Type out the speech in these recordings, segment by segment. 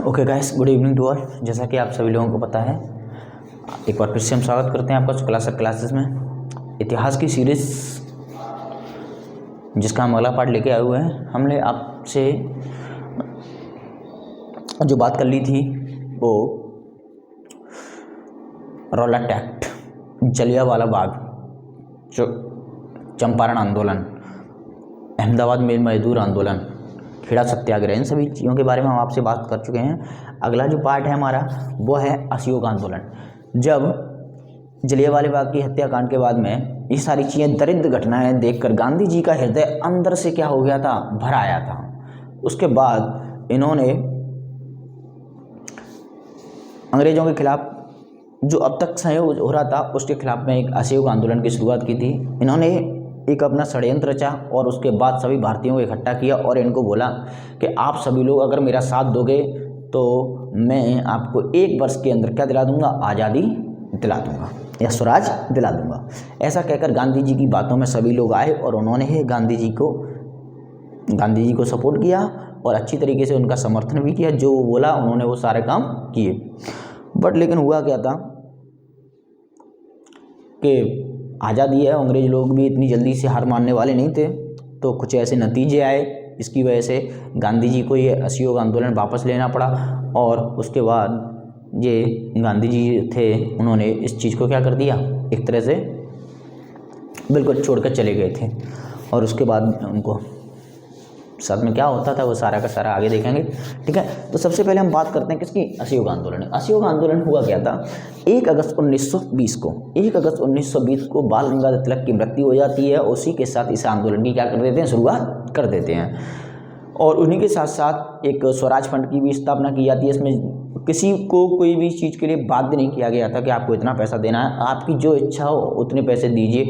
Okay guys, good evening to all. जैसा कि आप सभी लोगों को पता है, एक बार फिर से हम स्वागत करते हैं आपका क्लासेस में इतिहास की सीरीज़, जिसका हम अगला पार्ट लेके आए हुए हैं। हमने आपसे जो बात कर ली थी वो रौलट एक्ट, जलियांवाला बाग, जो चंपारण आंदोलन, अहमदाबाद में मजदूर आंदोलन, खेड़ा सत्याग्रह, इन सभी चीज़ों के बारे में हम आपसे बात कर चुके हैं। अगला जो पार्ट है हमारा वो है असहयोग आंदोलन। जब जलियांवाला बाग की हत्याकांड के बाद में ये सारी चीज़ें, दरिद्र घटनाएं देखकर गांधी जी का हृदय अंदर से क्या हो गया था, भर आया था। उसके बाद इन्होंने अंग्रेज़ों के खिलाफ जो अब तक सहयोग हो रहा था उसके खिलाफ में एक असहयोग आंदोलन की शुरुआत की थी। इन्होंने एक अपना षड्यंत्र रचा और उसके बाद सभी भारतीयों को इकट्ठा किया और इनको बोला कि आप सभी लोग अगर मेरा साथ दोगे तो मैं आपको 1 वर्ष के अंदर क्या दिला दूंगा, आज़ादी दिला दूंगा या स्वराज दिला दूंगा। ऐसा कहकर गांधी जी की बातों में सभी लोग आए और उन्होंने गांधी जी को सपोर्ट किया और अच्छी तरीके से उनका समर्थन भी किया। जो वो बोला उन्होंने वो सारे काम किए। बट लेकिन हुआ क्या था कि आज़ादी है, अंग्रेज लोग भी इतनी जल्दी से हार मानने वाले नहीं थे, तो कुछ ऐसे नतीजे आए इसकी वजह से गांधी जी को ये असहयोग आंदोलन वापस लेना पड़ा। और उसके बाद ये गांधी जी थे, उन्होंने इस चीज़ को क्या कर दिया, एक तरह से बिल्कुल छोड़कर चले गए थे। और उसके बाद उनको साथ में क्या होता था वो सारा का सारा आगे देखेंगे, ठीक है। तो सबसे पहले हम बात करते हैं किसकी, असहयोग आंदोलन। असहयोग आंदोलन हुआ क्या था, 1 अगस्त 1920 को बाल गंगाधर तिलक की मृत्यु हो जाती है। उसी के साथ इस आंदोलन की क्या कर देते हैं, शुरुआत कर देते हैं। और उन्हीं के साथ साथ एक स्वराज फंड की भी स्थापना की जाती है। इसमें किसी को कोई भी चीज़ के लिए बाध्य नहीं किया गया था कि आपको इतना पैसा देना है, आपकी जो इच्छा हो उतने पैसे दीजिए।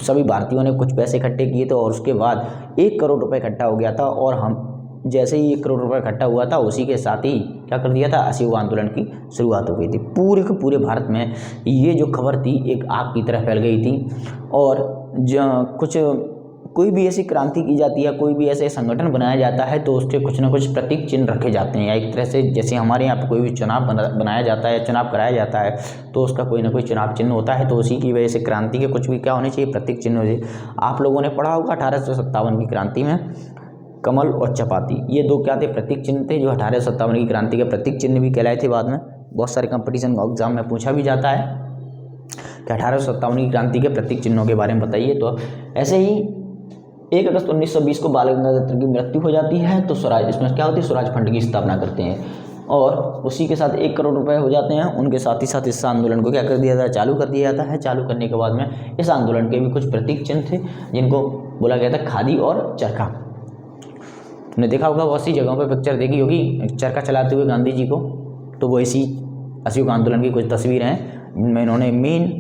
सभी भारतीयों ने कुछ पैसे इकट्ठे किए थे और उसके बाद 1 करोड़ रुपए इकट्ठा हो गया था। और हम जैसे ही 1 करोड़ रुपए इकट्ठा हुआ था, उसी के साथ ही क्या कर दिया था, असहयोग आंदोलन की शुरुआत हो गई थी। पूरे के पूरे भारत में ये जो खबर थी एक आग की तरह फैल गई थी। और कोई भी ऐसी क्रांति की जाती है, कोई भी ऐसे संगठन बनाया जाता है तो उसके कुछ ना कुछ प्रतीक चिन्ह रखे जाते हैं। या एक तरह से जैसे हमारे यहाँ पर कोई भी चुनाव बनाया जाता है, चुनाव कराया जाता है, तो उसका कोई ना कोई चुनाव चिन्ह होता है। तो उसी की वजह से क्रांति के कुछ भी क्या होने चाहिए, प्रतीक चिन्ह होने चाहिए। आप लोगों ने पढ़ा होगा 1857 की क्रांति में कमल और चपाती, ये 2 क्या थे, प्रतीक चिन्ह थे, जो 1857 की क्रांति के प्रतीक चिन्ह भी कहलाए थे। बाद में बहुत सारे कंपटीशन एग्जाम में पूछा भी जाता है कि 1857 की क्रांति के प्रतीक चिन्हों के बारे में बताइए। तो ऐसे ही 1 अगस्त 1920 को बाल गंगाधर तिलक की मृत्यु हो जाती है। तो स्वराज, इसमें क्या होती है, स्वराज फंड की स्थापना करते हैं और उसी के साथ 1 करोड़ रुपए हो जाते हैं। उनके साथ ही साथ इस आंदोलन को क्या कर दिया जाता है, चालू कर दिया जाता है। चालू करने के बाद में इस आंदोलन के भी कुछ प्रतीक चिन्ह थे जिनको बोला गया था खादी और चरखा। तुमने देखा होगा, बहुत सी जगहों पर पिक्चर देखी होगी चरखा चलाते हुए गांधी जी को। तो वो इसी असहयोग आंदोलन की कुछ तस्वीरें हैं जिनमें इन्होंने मेन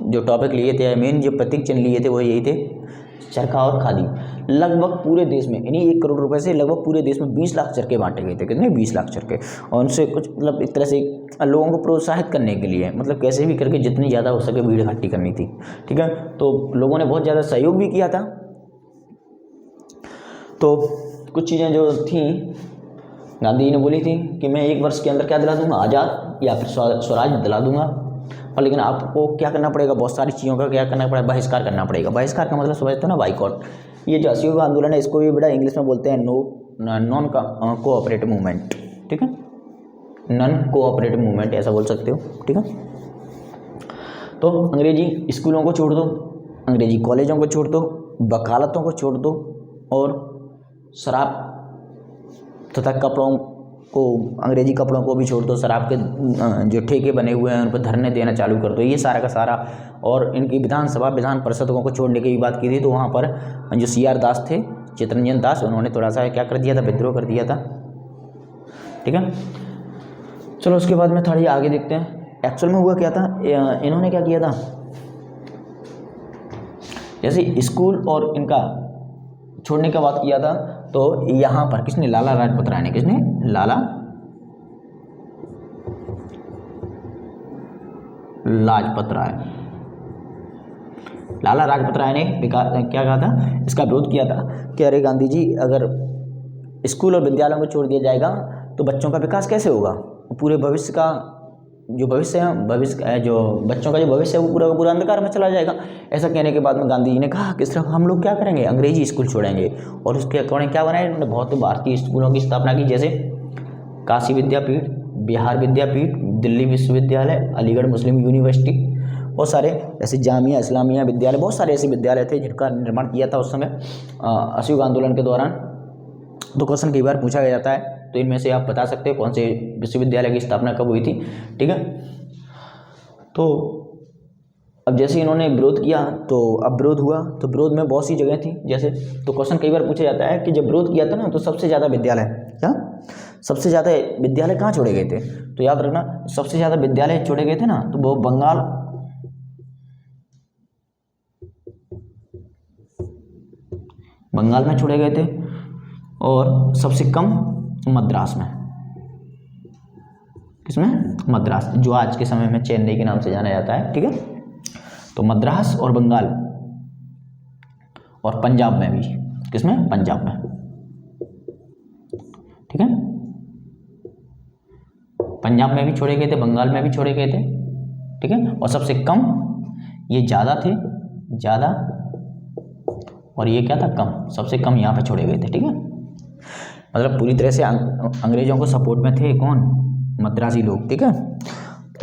जो टॉपिक लिए थे, मेन जो प्रतीक चिन्ह लिए थे वो यही थे, चरखा और खादी। लगभग पूरे देश में इन्हीं 1 करोड़ रुपए से लगभग पूरे देश में 20 लाख चरखे बांटे गए थे। कितने, 20 लाख चरखे। और उनसे कुछ मतलब एक तरह से लोगों को प्रोत्साहित करने के लिए, मतलब कैसे भी करके जितनी ज़्यादा हो सके भीड़ इकट्ठी करनी थी, ठीक है। तो लोगों ने बहुत ज़्यादा सहयोग भी किया था। तो कुछ चीज़ें जो थी गांधी जी ने बोली थी कि मैं 1 वर्ष के अंदर क्या दिला दूंगा, आज़ाद या फिर स्वराज दिला दूंगा। और लेकिन आपको क्या करना पड़ेगा, बहुत सारी चीज़ों का क्या करना पड़ेगा, बहिष्कार करना पड़ेगा। बहिष्कार का मतलब समझते हो ना, बाइकआउट। ये जो असहयोग आंदोलन है इसको भी बड़ा इंग्लिश में बोलते हैं नॉन कोऑपरेटिव मूवमेंट, ठीक है, नॉन कोऑपरेटिव मूवमेंट ऐसा बोल सकते हो, ठीक है। तो अंग्रेजी स्कूलों को छोड़ दो, अंग्रेजी कॉलेजों को छोड़ दो, वकालतों को छोड़ दो और शराब तथा कपड़ों को, अंग्रेजी कपड़ों को भी छोड़ दो। शराब के जो ठेके बने हुए हैं उन पर धरने देना चालू कर दो, ये सारा का सारा। और इनकी विधान परिषदों को छोड़ने की बात की थी। तो वहाँ पर जो CR दास थे, चित्तरंजन दास, उन्होंने थोड़ा सा क्या कर दिया था, विद्रोह कर दिया था, ठीक है। चलो उसके बाद में थोड़ी आगे देखते हैं एक्चुअल में हुआ क्या था। इन्होंने क्या किया था, जैसे स्कूल और इनका छोड़ने का बात किया था तो यहाँ पर किसने, लाला लाजपत राय ने, किसने, लाला लाजपत राय ने क्या कहा था, इसका विरोध किया था कि अरे गांधी जी, अगर स्कूल और विद्यालयों को छोड़ दिया जाएगा तो बच्चों का विकास कैसे होगा? पूरे भविष्य का जो भविष्य है, जो बच्चों का जो भविष्य है वो पूरा का पूरा अंधकार में चला जाएगा। ऐसा कहने के बाद में गांधी जी ने कहा कि सिर्फ हम लोग क्या करेंगे, अंग्रेजी स्कूल छोड़ेंगे, और उसके अकॉर्डिंग क्या बनाया इन्होंने, बहुत भारतीय स्कूलों की स्थापना की, जैसे काशी विद्यापीठ, बिहार विद्यापीठ, दिल्ली विश्वविद्यालय, अलीगढ़ मुस्लिम यूनिवर्सिटी, बहुत सारे ऐसे जामिया इस्लामिया विद्यालय, बहुत सारे ऐसे विद्यालय थे जिनका निर्माण किया था उस समय असहयोग आंदोलन के दौरान। तो क्वेश्चन कई बार पूछा गया जाता है, तो इनमें से आप बता सकते हो कौन से विश्वविद्यालय की स्थापना कब हुई थी, ठीक है। तो अब जैसे इन्होंने विरोध किया तो अब विरोध हुआ, तो विरोध में बहुत सी जगह थी जैसे, तो क्वेश्चन कई बार पूछा जाता है कि जब विरोध किया था ना तो सबसे ज़्यादा विद्यालय क्या, सबसे ज़्यादा विद्यालय कहाँ छोड़े गए थे? तो याद रखना सबसे ज़्यादा विद्यालय छोड़े गए थे ना तो वो बंगाल में छोड़े गए थे, और सबसे कम मद्रास में। किसमें? मद्रास, जो आज के समय में चेन्नई के नाम से जाना जाता है, ठीक है। तो मद्रास और बंगाल और पंजाब में भी, किसमें? पंजाब में, ठीक है। पंजाब में भी छोड़े गए थे, बंगाल में भी छोड़े गए थे, ठीक है। और सबसे कम, ये ज़्यादा थे, ज़्यादा, और ये क्या था? कम। सबसे कम यहाँ पे छोड़े गए थे, ठीक है। मतलब पूरी तरह से अंग्रेजों को सपोर्ट में थे कौन? मद्रासी लोग, ठीक है।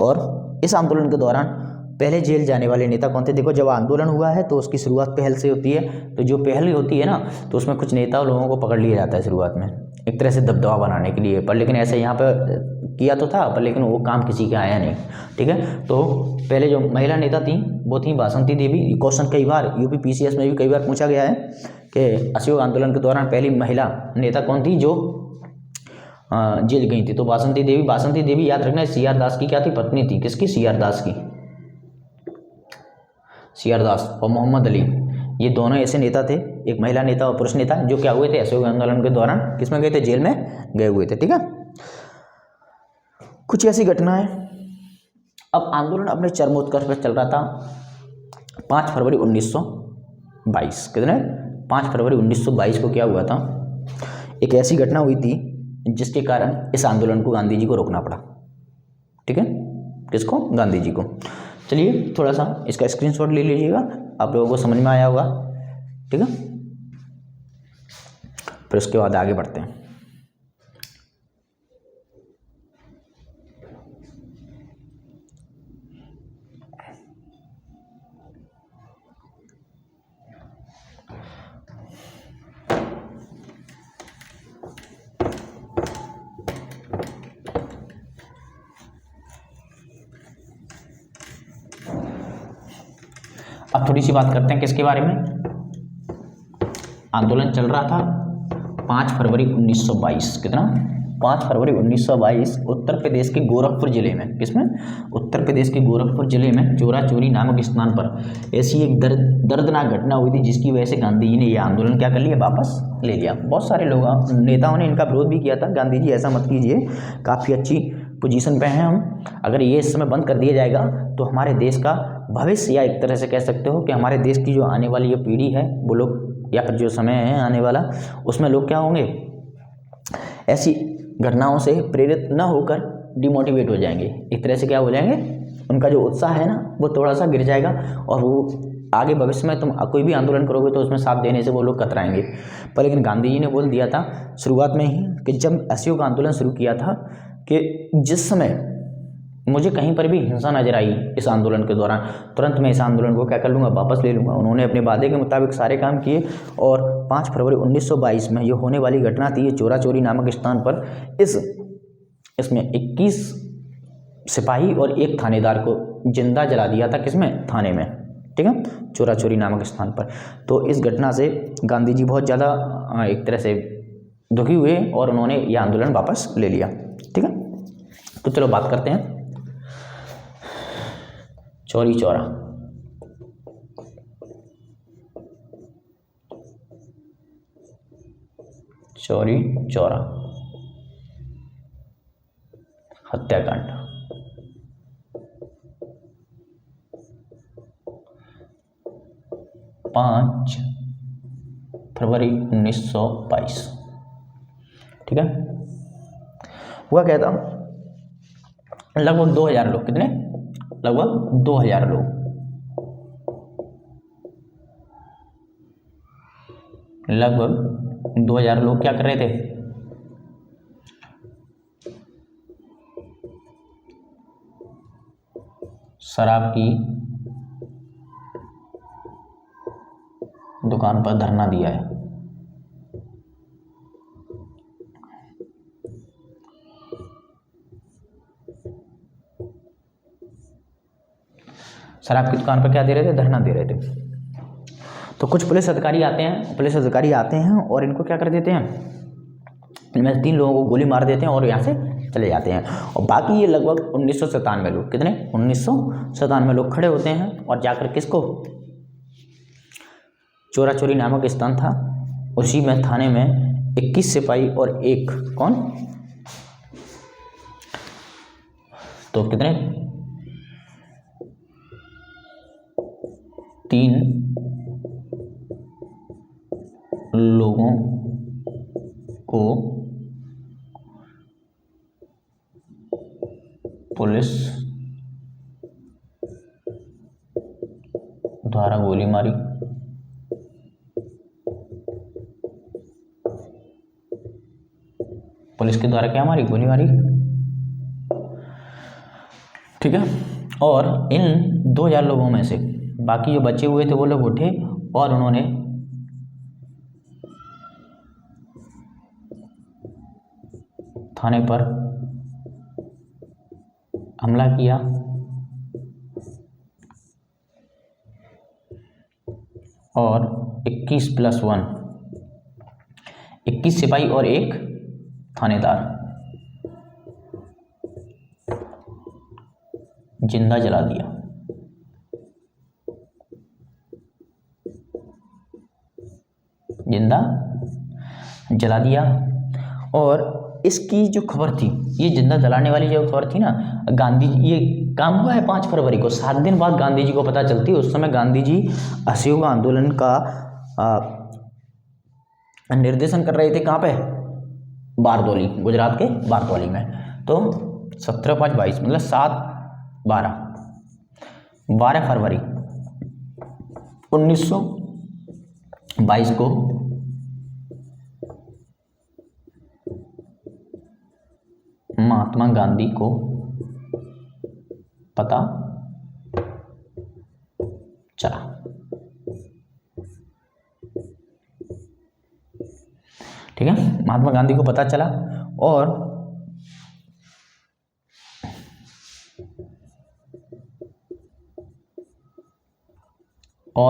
और इस आंदोलन के दौरान पहले जेल जाने वाले नेता कौन थे? देखो जब आंदोलन हुआ है तो उसकी शुरुआत पहल से होती है, तो जो पहल होती है ना तो उसमें कुछ नेता लोगों को पकड़ लिया जाता है शुरुआत में, एक तरह से दबदबा बनाने के लिए, पर लेकिन ऐसे यहाँ पर किया तो था, पर लेकिन वो काम किसी का आया नहीं, ठीक है। तो पहले जो महिला नेता थी वो थी बासंती देवी। क्वेश्चन कई बार यूपी पीसीएस में भी कई बार पूछा गया है कि असहयोग आंदोलन के दौरान पहली महिला नेता कौन थी जो जेल गई थी? तो बासंती देवी। बासंती देवी याद रखना सीआर दास की क्या थी? पत्नी थी। किसकी? सीआर दास की। सीआर दास और मोहम्मद अली, ये दोनों ऐसे नेता थे, एक महिला नेता और पुरुष नेता, जो क्या हुए थे असहयोग आंदोलन के दौरान किसमें गए थे? जेल में गए हुए थे, ठीक है। कुछ ऐसी घटनाएं। अब आंदोलन अपने चरमोत्कर्ष पर चल रहा था 5 फरवरी 1922। कितने? 5 फरवरी 1922 को क्या हुआ था? एक ऐसी घटना हुई थी जिसके कारण इस आंदोलन को गांधी जी को रोकना पड़ा, ठीक है। किसको? गांधी जी को। चलिए थोड़ा सा इसका स्क्रीनशॉट ले लीजिएगा, आप लोगों को समझ में आया होगा, ठीक है। फिर उसके बाद आगे बढ़ते हैं। अब थोड़ी सी बात करते हैं किसके बारे में। आंदोलन चल रहा था 5 फरवरी 1922। कितना? 5 फरवरी 1922 उत्तर प्रदेश के गोरखपुर जिले में। किसमें? उत्तर प्रदेश के गोरखपुर जिले में चोरा चोरी नामक स्थान पर ऐसी एक दर्दनाक घटना हुई थी जिसकी वजह से गांधी जी ने यह आंदोलन क्या कर लिया? वापस ले लिया। बहुत सारे लोग नेताओं ने इनका विरोध भी किया था, गांधी जी ऐसा मत कीजिए, काफ़ी अच्छी पोजीशन पे हैं हम, अगर ये इस समय बंद कर दिया जाएगा तो हमारे देश का भविष्य, या एक तरह से कह सकते हो कि हमारे देश की जो आने वाली ये पीढ़ी है वो लोग, या फिर जो समय है आने वाला, उसमें लोग क्या होंगे? ऐसी घटनाओं से प्रेरित न होकर डिमोटिवेट हो जाएंगे, एक तरह से क्या हो जाएंगे? उनका जो उत्साह है ना वो थोड़ा सा गिर जाएगा, और वो आगे भविष्य में तुम कोई भी आंदोलन करोगे तो उसमें साथ देने से वो लोग कतराएंगे। पर लेकिन गांधी जी ने बोल दिया था शुरुआत में ही कि जब असहयोग आंदोलन शुरू किया था कि जिस समय मुझे कहीं पर भी हिंसा नजर आई इस आंदोलन के दौरान, तुरंत मैं इस आंदोलन को क्या कर लूँगा? वापस ले लूँगा। उन्होंने अपने वादे के मुताबिक सारे काम किए, और 5 फरवरी 1922 में ये होने वाली घटना थी, ये चोरा चोरी नामक स्थान पर इसमें 21 सिपाही और एक थानेदार को जिंदा जला दिया था। किसमें? थाने में, ठीक है, चोरा चोरी नामक स्थान पर। तो इस घटना से गांधी जी बहुत ज़्यादा एक तरह से दुखी हुए और उन्होंने यह आंदोलन वापस ले लिया, ठीक है। तो चलो बात करते हैं चौरी चौरा। चौरी चौरा हत्याकांड। पाँच फरवरी 1922, ठीक है। हुआ क्या था, लगभग 2000 लोग, कितने, लगभग 2000 लोग, लगभग 2000 लोग क्या कर रहे थे, शराब की दुकान पर धरना दिया है। शराब की दुकान पर क्या दे रहे थे, धरना दे रहे थे। तो कुछ पुलिस अधिकारी आते हैं और इनको क्या कर देते हैं, इनमें से 3 लोगों को गोली मार देते हैं और यहाँ से चले जाते हैं। और बाकी ये लगभग 1997 लोग, कितने, 1997 लोग खड़े होते हैं और जाकर किसको, चोरा चोरी नामक स्थान था, उसी में थाने में 21 सिपाही और एक कौन, तो कितने, 3 लोगों को पुलिस द्वारा गोली मारी। पुलिस के द्वारा क्या मारी, गोली मारी, ठीक है। और इन 2000 लोगों में से बाकी जो बचे हुए थे वो लोग उठे और उन्होंने थाने पर हमला किया और 21 सिपाही और एक थानेदार जिंदा जला दिया। जिंदा जला दिया। और इसकी जो खबर थी, ये जिंदा जलाने वाली जो खबर थी ना, गांधी जी, ये काम हुआ है 5 फरवरी को, 7 दिन बाद गांधी जी को पता चलती है। उस समय गांधी जी असहयोग आंदोलन का निर्देशन कर रहे थे, कहाँ पे, बारदौली, गुजरात के बारदौली में। तो 17/5/22 मतलब 12 फरवरी 1922 को महात्मा गांधी को पता चला। ठीक है, महात्मा गांधी को पता चला और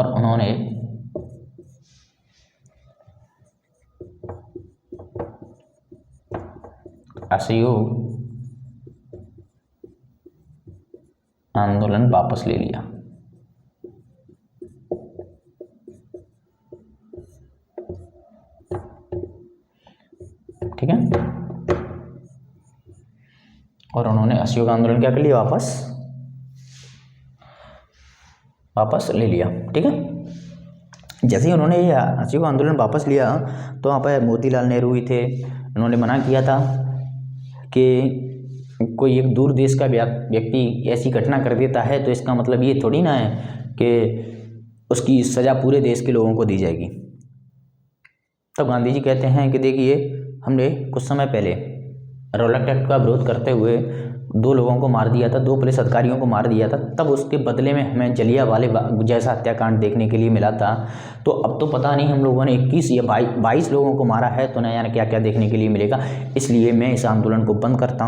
उन्होंने असहयोग आंदोलन वापस ले लिया। ठीक है, और उन्होंने असहयोग आंदोलन क्या कर लिया, वापस ले लिया। ठीक है, जैसे ही उन्होंने ये असहयोग आंदोलन वापस लिया तो वहाँ पर मोतीलाल नेहरू ही थे। उन्होंने मना किया था कि कोई एक दूर देश का व्यक्ति ऐसी घटना कर देता है तो इसका मतलब ये थोड़ी ना है कि उसकी सज़ा पूरे देश के लोगों को दी जाएगी। तब गांधी जी कहते हैं कि देखिए, हमने कुछ समय पहले रौलट एक्ट का विरोध करते हुए 2 लोगों को मार दिया था, 2 पुलिस अधिकारियों को मार दिया था, तब उसके बदले में हमें जलियांवाले जैसा हत्याकांड देखने के लिए मिला था। तो अब तो पता नहीं हम लोगों ने 21 या 22 लोगों को मारा है, तो नया क्या क्या देखने के लिए मिलेगा। इसलिए मैं इस आंदोलन को बंद करता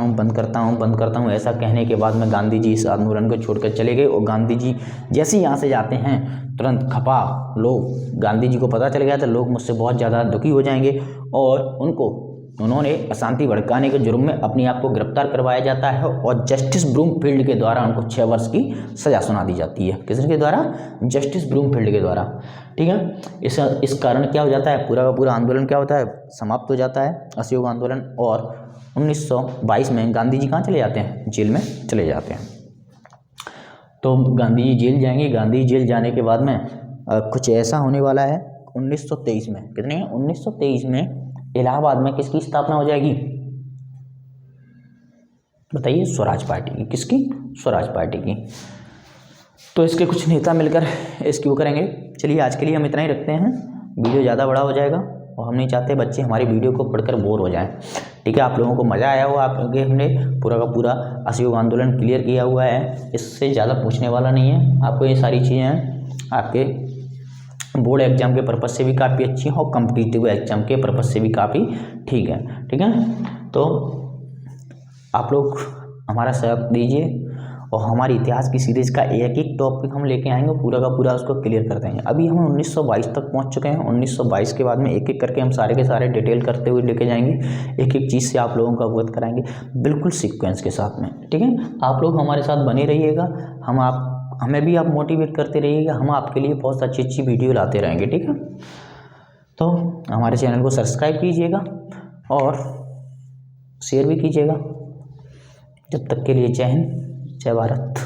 हूँ। ऐसा कहने के बाद में गांधी जी इस आंदोलन को छोड़कर चले गए। और गांधी जी जैसे ही यहाँ से जाते हैं तुरंत खपा लोग, गांधी जी को पता चल गया था, लोग मुझसे बहुत ज़्यादा दुखी हो जाएंगे और उन्होंने अशांति भड़काने के जुर्म में अपने आप को गिरफ्तार करवाया जाता है और जस्टिस ब्रूमफील्ड के द्वारा उनको 6 वर्ष की सज़ा सुना दी जाती है। किसके द्वारा, जस्टिस ब्रूमफील्ड के द्वारा। ठीक है, इस कारण क्या हो जाता है, पूरा का पूरा आंदोलन क्या होता है, समाप्त हो जाता है, असहयोग आंदोलन। और 1922 में गांधी जी कहाँ चले जाते हैं, जेल में चले जाते हैं। तो गांधी जी जेल जाएंगे। गांधी जेल जाने के बाद में कुछ ऐसा होने वाला है 1923 में, कितने, 1923 में इलाहाबाद में किसकी स्थापना हो जाएगी, बताइए, स्वराज पार्टी की। किसकी? स्वराज पार्टी की। तो इसके कुछ नेता मिलकर इसकी वो करेंगे। चलिए आज के लिए हम इतना ही रखते हैं, वीडियो ज़्यादा बड़ा हो जाएगा और हम नहीं चाहते बच्चे हमारी वीडियो को पढ़कर बोर हो जाएं। ठीक है, आप लोगों को मज़ा आया होगा, आपके हमने पूरा का पूरा असहयोग आंदोलन क्लियर किया हुआ है, इससे ज़्यादा पूछने वाला नहीं है। आपको ये सारी चीज़ें आपके बोर्ड एग्जाम के पर्पज़ से भी काफ़ी अच्छी हैं और कॉम्पिटिटिव एग्जाम के पर्पज़ से भी काफ़ी ठीक है। ठीक है, तो आप लोग हमारा साथ दीजिए और हमारे इतिहास की सीरीज़ का एक एक टॉपिक हम लेके आएंगे, पूरा का पूरा उसको क्लियर कर देंगे। अभी हम 1922 तक पहुंच चुके हैं। 1922 के बाद में एक एक करके हम सारे के सारे डिटेल करते हुए लेके जाएंगे, एक एक चीज़ से आप लोगों को अवगत कराएंगे, बिल्कुल सीक्वेंस के साथ में। ठीक है, आप लोग हमारे साथ बने रहिएगा, हमें भी आप मोटिवेट करते रहिएगा, हम आपके लिए बहुत अच्छी अच्छी वीडियो लाते रहेंगे। ठीक है, तो हमारे चैनल को सब्सक्राइब कीजिएगा और शेयर भी कीजिएगा। जब तक के लिए जय हिंद, जय भारत।